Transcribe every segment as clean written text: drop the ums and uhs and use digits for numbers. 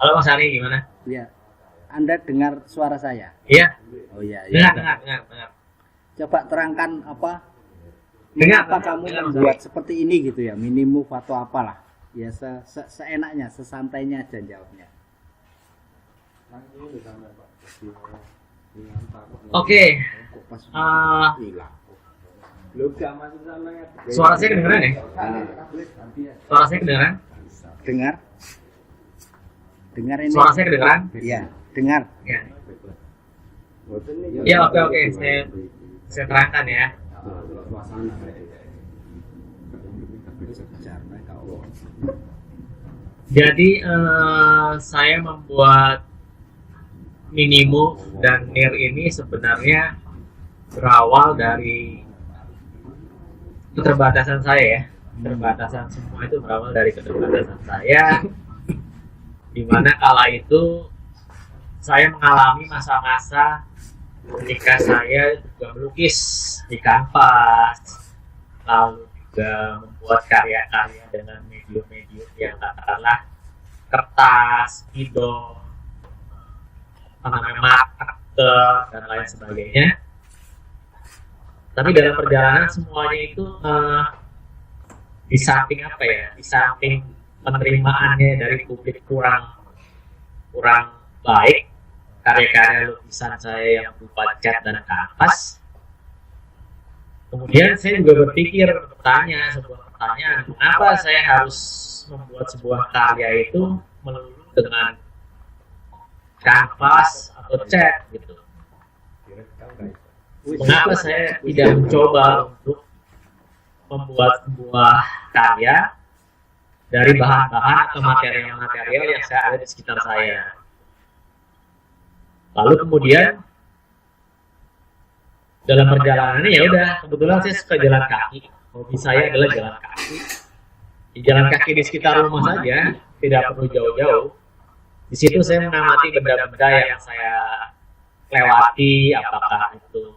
Halo Mas Ari, gimana? Ya, Anda dengar suara saya? Iya, Oh iya, dengar, ya. dengar. Coba terangkan apa, Dengar, mengapa dengar, kamu dengar, Mas membuat Ari. seperti ini gitu ya, mini move atau apalah. Ya seenaknya, sesantainya aja jawabnya. Oke, Kok pas eh, hilang. suara saya kedengeran ya? Suara saya kedengeran? Dengar? Dengar ini? Suara saya kedengeran? Iya, dengar. Ya, ya oke, saya terangkan ya. Jadi saya membuat Minimove dan NIR ini sebenarnya berawal dari keterbatasan saya ya. Keterbatasan semua itu berawal dari keterbatasan saya, di mana kala itu saya mengalami masa-masa ketika saya juga melukis di kanvas, lalu juga membuat karya-karya dengan medium-medium yang katakanlah kertas, spidol, marker dan lain sebagainya. Tapi dalam perjalanan semuanya itu di samping apa ya? Di samping penerimaannya dari publik kurang baik, karya-karya lukisan saya yang berupa cat dan kanvas. Kemudian saya juga berpikir sebuah pertanyaan, mengapa saya harus membuat sebuah karya itu melulu dengan kanvas atau cat gitu. Mengapa saya tidak mencoba untuk membuat sebuah karya dari bahan-bahan atau material-material yang saya ada di sekitar saya. Lalu kemudian dalam perjalanannya ya udah, kebetulan saya suka jalan kaki. Hobi saya adalah jalan kaki. Di jalan kaki di sekitar rumah saja, tidak perlu jauh-jauh. Di situ saya mengamati benda-benda yang saya lewati, apakah itu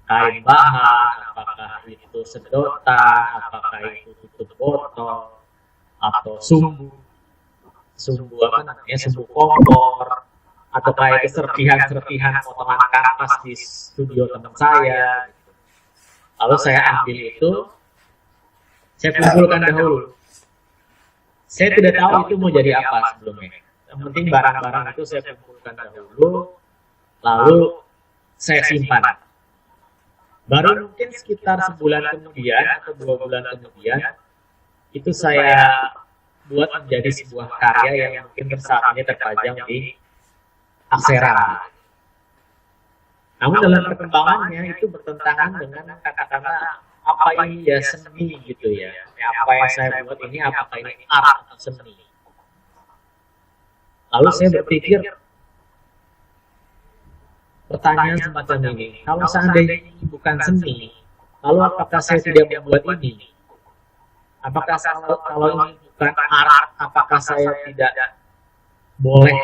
kain bahan, apakah itu sedotan, apakah itu tutup botol, atau sumbu kompor, atau kayak serpihan potongan kanvas di studio teman saya. Lalu saya ambil itu, saya kumpulkan dahulu. Saya tidak tahu itu mau jadi apa sebelumnya. Yang penting barang-barang itu saya kumpulkan dahulu, lalu saya simpan. Baru mungkin sekitar sebulan kemudian atau 2 bulan kemudian, itu saya buat menjadi sebuah karya yang mungkin saat ini terpajang di Aksera. Namun dalam perkembangannya itu bertentangan dengan katakanlah apa ini ya seni gitu ya. Apa yang saya buat ini apakah ini art atau seni. Lalu saya berpikir pertanyaan semacam ini, kalau seandainya ini bukan seni, lalu apakah saya tidak membuat ini? Apakah kalau ini bukan art, apakah saya tidak boleh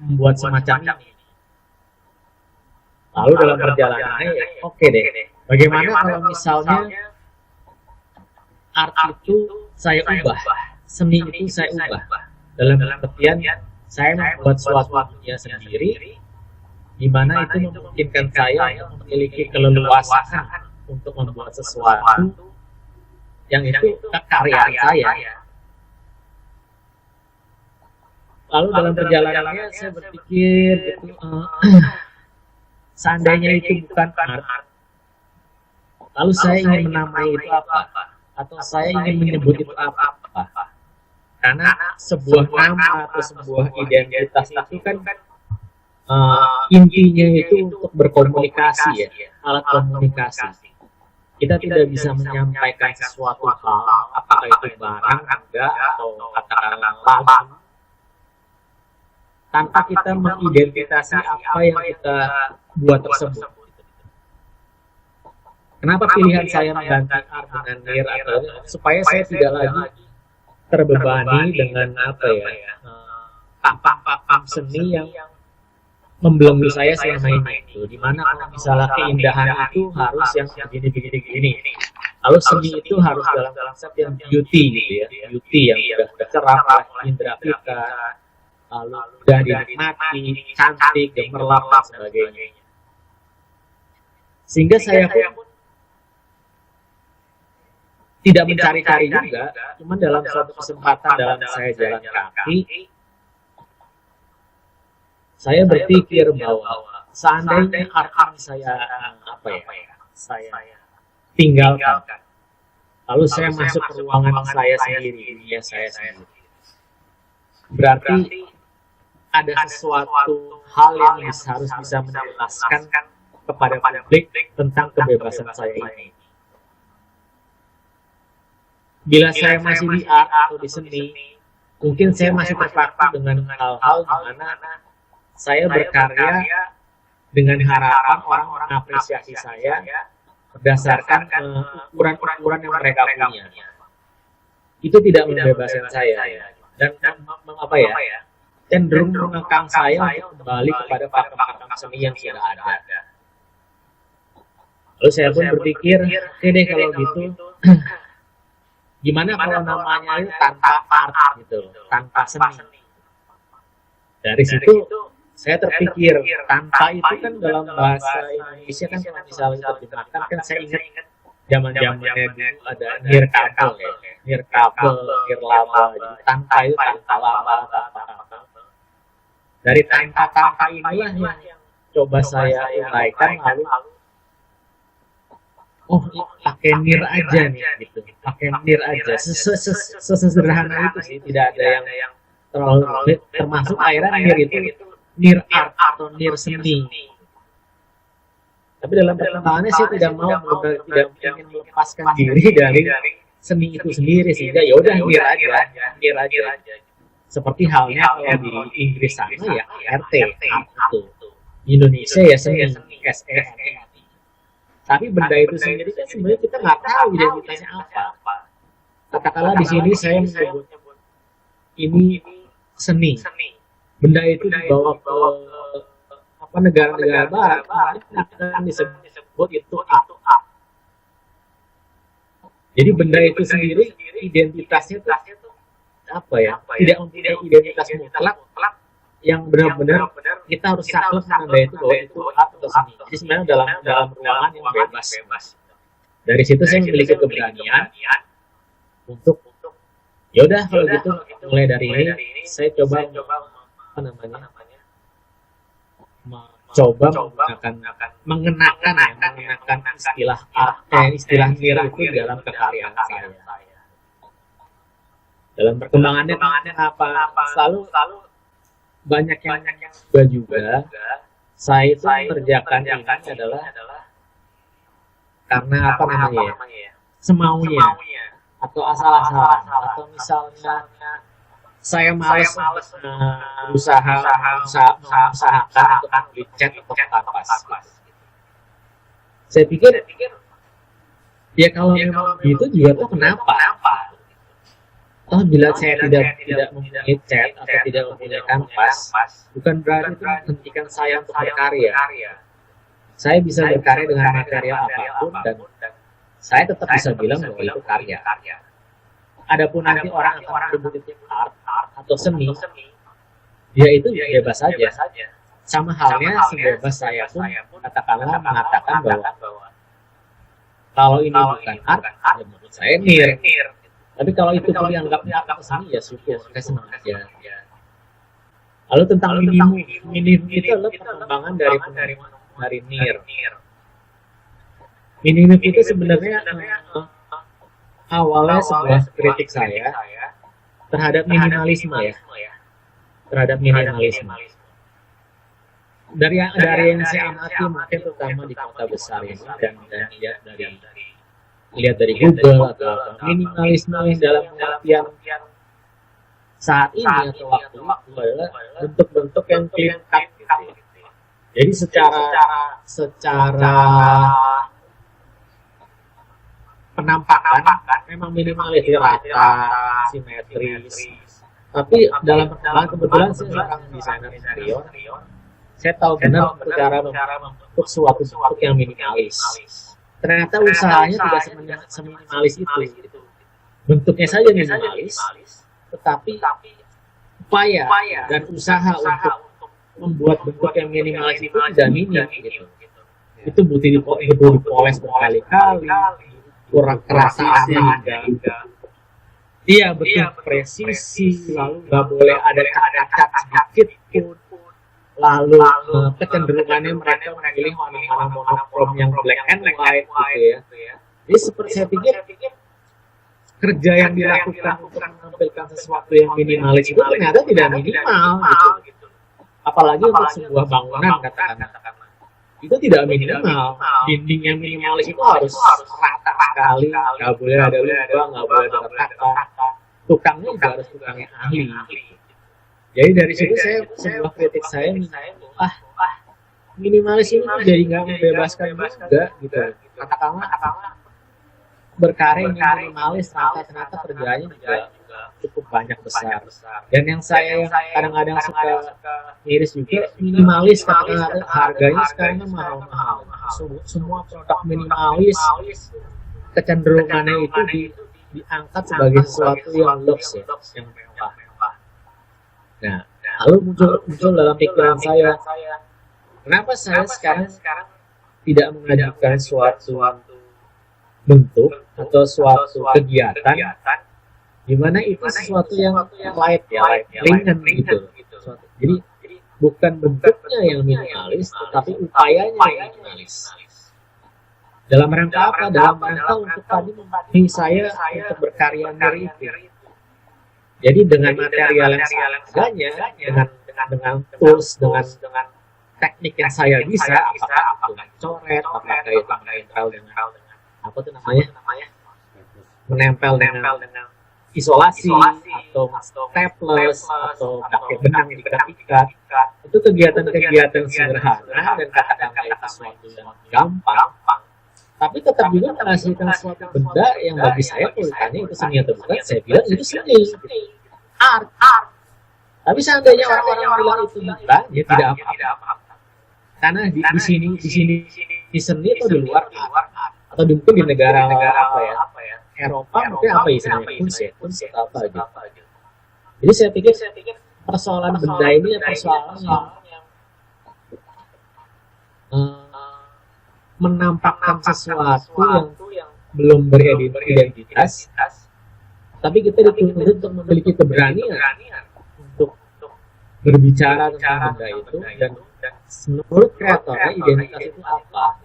membuat semacam ini? Lalu dalam perjalanannya, oke deh, bagaimana kalau misalnya art itu saya ubah, seni itu saya ubah, dalam artian saya membuat suatu dunia sendiri, di mana itu memungkinkan saya untuk memiliki keleluasaan untuk membuat sesuatu yang itu kekaryan saya. Lalu dalam perjalanannya saya berpikir gitu, seandainya itu bukan art, lalu saya ingin menamai itu apa? Atau saya ingin menyebut itu apa? Karena sebuah nama atau sebuah identitas itu kan intinya itu untuk berkomunikasi ya, alat komunikasi. Kita tidak bisa menyampaikan sesuatu hal, apakah itu barang, enggak, atau katakanlah lagu, tanpa kita mengidentifikasi apa yang kita buat tersebut. Kenapa pilihan saya mengganti art dengan NIR atau supaya saya tidak lagi terbebani dengan apa ya, pakam seni yang membelenggu saya selama ini itu, dimana kalau misalnya keindahan itu harus yang begini. Lalu seni itu harus dalam konsep yang beauty gitu ya, beauty yang udah cerah, indra kita, lalu mudah dinikmati, cantik, gemerlap dan sebagainya. Sehingga saya pun tidak mencari-cari juga, cuman dalam suatu kesempatan dalam saya jalan kaki, saya berpikir bahwa seandainya harta saya saya tinggalkan, lalu saya masuk ke ruangan saya sendiri, dunia saya sendiri, berarti ada sesuatu hal yang harus bisa menjelaskan kepada publik tentang kebebasan saya ini. Bila saya masih di art atau di seni, mungkin saya masih terpaku dengan hal-hal di mana saya berkarya dengan harapan orang mengapresiasi saya berdasarkan ukuran-ukuran yang mereka punya. Itu tidak membebaskan saya dan cenderung mengekang saya untuk kembali kepada pakem-pakem seni yang sudah ada. Lalu saya pun berpikir, oke deh kalau gitu, gimana kalau namanya itu tanpa art gitu, tanpa seni. Dari situ saya terpikir, tanpa itu kan dalam bahasa Indonesia kan kalau misalnya terjemahkan kan saya ingat zaman-zamannya dulu ada nirkabel ya, nirlaba, tanpa itu tanpa laba, tanpa. Dari tanpa inilah yang coba saya uraikan, lalu pakai nir aja nih gitu, pakai nir aja, sesederhana itu sih, tidak ada yang terlalu rumit, termasuk akhirnya nir itu nir art atau nir seni. Tapi dalam perkembangannya saya tidak ingin melepaskan diri dari seni itu sendiri, sehingga ya udah nir aja. Seperti halnya kalau di Inggris sana ya RT, art itu, Indonesia ya seni, SE. Tapi benda itu sendiri kan sebenarnya kita nggak tahu identitasnya apa. Katakanlah di sini saya menyebut ini seni. Benda itu dibawa ke negara-negara barat, akan disebut itu art. Jadi benda itu sendiri identitasnya itu tidak mempunyai identitas mutlak yang benar-benar kita harus saklek menandai itu bahwa itu art atau seni. Jadi sebenarnya dalam ruangan yang bebas. Dari situ saya memiliki keberanian untuk yaudah kalau gitu mulai dari ini saya coba mengenakan istilah art, istilah nir itu dalam kekaryaan saya. Dalam perkembangannya selalu banyak yang juga saya itu mengerjakan ini adalah karena semaunya atau asal-asalan, atau misalnya saya malas mengusahakan untuk membeli cat atau kanvas. Saya pikir ya kalau memang gitu juga tuh kenapa? Bila saya tidak mempunyai cat atau tidak mempunyai kanvas, bukan berarti itu menghentikan saya untuk berkarya. Saya bisa berkarya dengan material apapun dan saya tetap bisa bilang bahwa itu karya. Adapun nanti orang akan menyebut itu art atau seni, ya itu bebas saja. Sama halnya sebebas saya pun katakanlah mengatakan bahwa kalau ini bukan art, ya menurut saya nir. Tapi kalau itu dianggapnya art atau seni, ya syukur, saya senang aja. Lalu tentang minimum itu adalah perkembangan dari nir. Minimum itu sebenarnya awalnya sebuah kritik saya terhadap minimalisme ya. Terhadap minimalisme. Dari yang saya amati mungkin terutama di kota besar ini dan lihat dari Google atau minimalisme yang dalam pengertian saat ini atau waktu itu adalah bentuk-bentuk yang clean cut gitu. Jadi secara penampakan memang minimalis, rata, simetris. Tapi dalam perkembangan kebetulan saya seorang desainer interior, saya tahu benar cara membentuk suatu bentuk yang minimalis. Ternyata usahanya tidak seminimalis itu. Bentuknya saja minimalis, tetapi upaya dan usaha untuk membuat bentuk yang minimalis itu tidak minim gitu. Itu butuh dipoles berkali-kali, kurang kerasaannya ada. Iya betul, presisi, lalu nggak boleh ada cacat sedikit pun. Lalu kecenderungannya mereka memilih mana-mana monokrom yang black and white gitu ya. Jadi seperti saya pikir kerja yang dilakukan untuk menampilkan sesuatu yang minimalis itu ternyata tidak minimal gitu. Apalagi untuk sebuah bangunan katakan itu tidak minimal. Dinding yang minimalis itu harus rata sekali, nggak boleh ada lubang, nggak boleh ada retakan. Tukangnya juga harus tukang yang ahli. Jadi dari situ sebuah kritik saya, minimalis ini tuh jadi nggak membebaskan juga gitu. Katakanlah berkarya yang minimalis, ternyata kerjanya juga cukup banyak besar. Dan yang saya kadang-kadang suka miris juga, minimalis katakanlah harganya sekarang mahal-mahal. Semua produk minimalis kecenderungannya itu diangkat sebagai sesuatu yang lux ya, yang mewah. Nah, lalu muncul dalam pikiran saya, kenapa saya sekarang tidak mengajukan suatu bentuk atau suatu kegiatan di mana itu sesuatu yang light ringan gitu. Jadi bukan bentuknya yang minimalis, tetapi upayanya yang minimalis. Dalam rangka apa? Dalam rangka untuk tadi memenuhi saya untuk berkarya dari itu. Jadi dengan material yang seadanya, dengan tools, dengan teknik yang saya bisa, apakah itu coret, apakah itu menempel dengan apa tuh namanya, menempel dengan isolasi atau staples atau pakai benang diikat-ikat, itu kegiatan-kegiatan sederhana dan katakanlah itu sesuatu yang gampang, tapi tetap juga menghasilkan suatu benda yang bagi saya tulisannya itu seni atau bukan, saya bilang itu seni, art. Tapi seandainya orang-orang bilang itu bukan, ya tidak apa-apa. Karena di sini di seni atau di luar art, atau mungkin di negara apa ya, Eropa mungkin apa istilahnya, kunst apa gitu. Jadi saya pikir persoalan benda ini persoalan yang menampakkan sesuatu yang belum beridentitas, tapi kita dituntut untuk memiliki keberanian untuk berbicara tentang benda itu, dan menurut kreatornya identitas itu apa.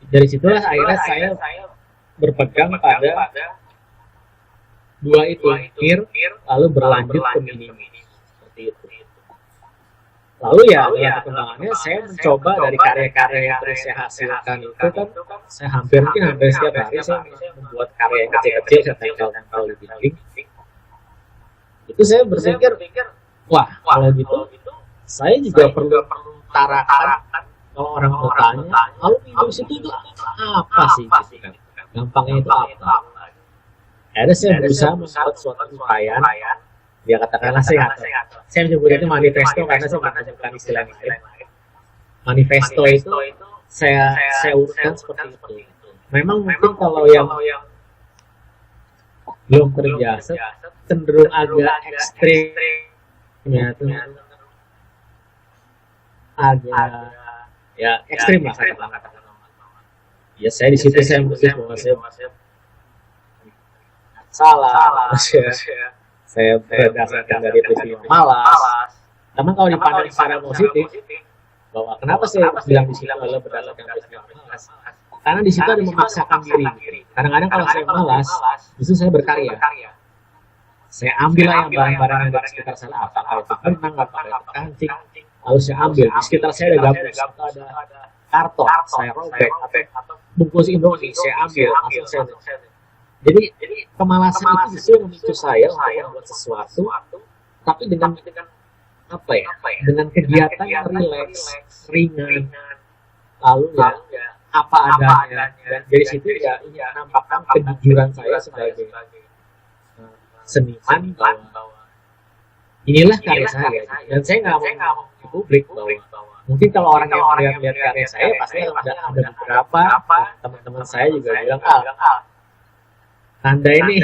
Dari situlah akhirnya saya berpegang pada dua itu, lalu berlanjut ke mini, seperti itu. Lalu ya dalam perkembangannya saya mencoba dari karya-karya yang terus saya hasilkan itu kan, saya hampir setiap hari saya membuat karya yang kecil-kecil, saya tempel di dinding. Itu saya berpikir, wah kalau gitu saya juga perlu tarakan. Kalau orang bertanya, lalu minus itu apa sih gitu kan? Gampangnya itu apa? Akhirnya saya berusaha membuat suatu upaya. Ya katakanlah saya menyebutnya itu manifesto karena saya menemukan istilah lain. Manifesto itu saya urutkan seperti itu. Memang mungkin kalau yang belum terbiasa cenderung agak ekstrim ya, agak ya ekstrim lah katakanlah. Ya saya di situ saya menulis bahwa saya salah, saya berdasarkan dari peristiwa malas. Namun kalau dipandang secara positif, bahwa kenapa saya bilang di situ adalah berdasarkan peristiwa malas? Karena di situ ada memaksakan diri. Kadang-kadang kalau saya malas, justru saya berkarya. Saya ambil yang barang-barang yang ada di sekitar saya, apakah itu benang, apakah itu kancing, lalu saya ambil. Di sekitar saya ada gabus, atau ada karton, saya robek, atau bungkus Indomie, saya ambil, langsung saya. Jadi kemalasan itu justru memicu saya untuk membuat sesuatu, tapi dengan apa ya? Dengan kegiatan yang rileks, ringan, lalu ya apa adanya. Dan dari situ ya ini menampakkan kejujuran saya sebagai seniman bahwa inilah karya saya. Dan saya nggak mau di publik bahwa mungkin kalau orang yang melihat karya saya pasti ada beberapa teman-teman saya juga bilang Anda ini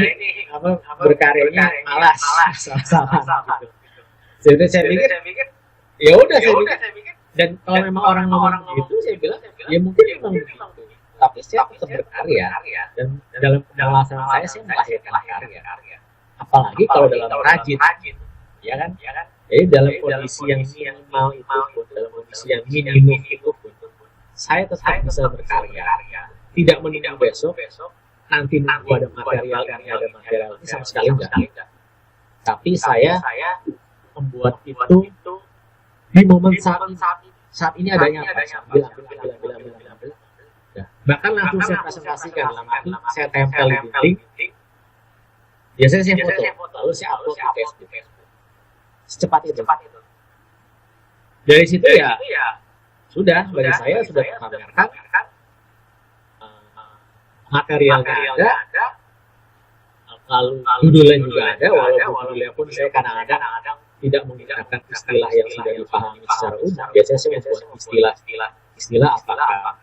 apa berkaryanya malas, salah-salah gitu. Jadi saya pikir ya udah saya pikir, dan kalau memang orang ngomong gitu saya bilang ya mungkin memang begitu. Tapi saya tetap berkarya, dan dalam penjelasan saya melahirkan karya. Apalagi kalau dalam rajin, ya kan? Jadi dalam kondisi yang minimal itu pun, dalam kondisi yang minimum itu pun, saya tetap bisa berkarya. Tidak menunggu besok, nanti nunggu ada material ini sama sekali enggak. Tapi saya membuat itu di momen saat ini adanya apa? Ambil. Ya. Bahkan langsung saya presentasikan, saya tempel di dinding. Biasanya saya foto, lalu saya upload di Facebook. Secepat itu. Dari situ ya sudah, bagi saya sudah terpamerkan, materialnya ada, lalu judulnya juga ada, walaupun judulnya pun saya kadang-kadang tidak menggunakan istilah yang sudah dipahami secara umum. Biasanya saya membuat istilah apakah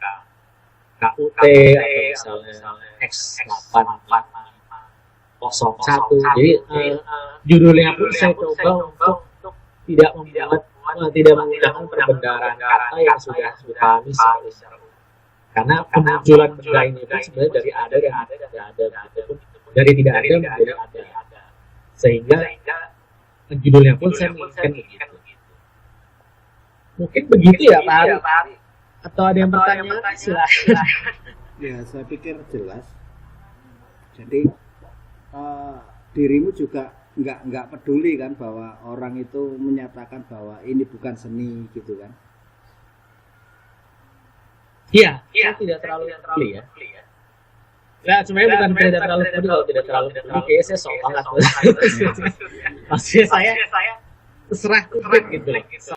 KUT atau misalnya X801. Jadi judulnya pun saya coba untuk tidak menggunakan perbendaharaan kata yang sudah dipahami secara umum. Karena kemunculan benda ini pun sebenarnya dari ada dan tidak ada, gitu. Dari tidak ada menjadi ada. Sehingga judulnya pun saya menginginkan begitu. Mungkin begitu ya Pak Ari? Atau ada yang bertanya? Silahkan. Ya, saya pikir jelas. Jadi dirimu juga nggak peduli kan bahwa orang itu menyatakan bahwa ini bukan seni gitu kan? Iya, tidak terlalu peduli ya. Ya, sebenarnya bukan tidak terlalu peduli, kalau tidak terlalu peduli kayaknya saya sok banget. Maksudnya saya terserah publik gitu.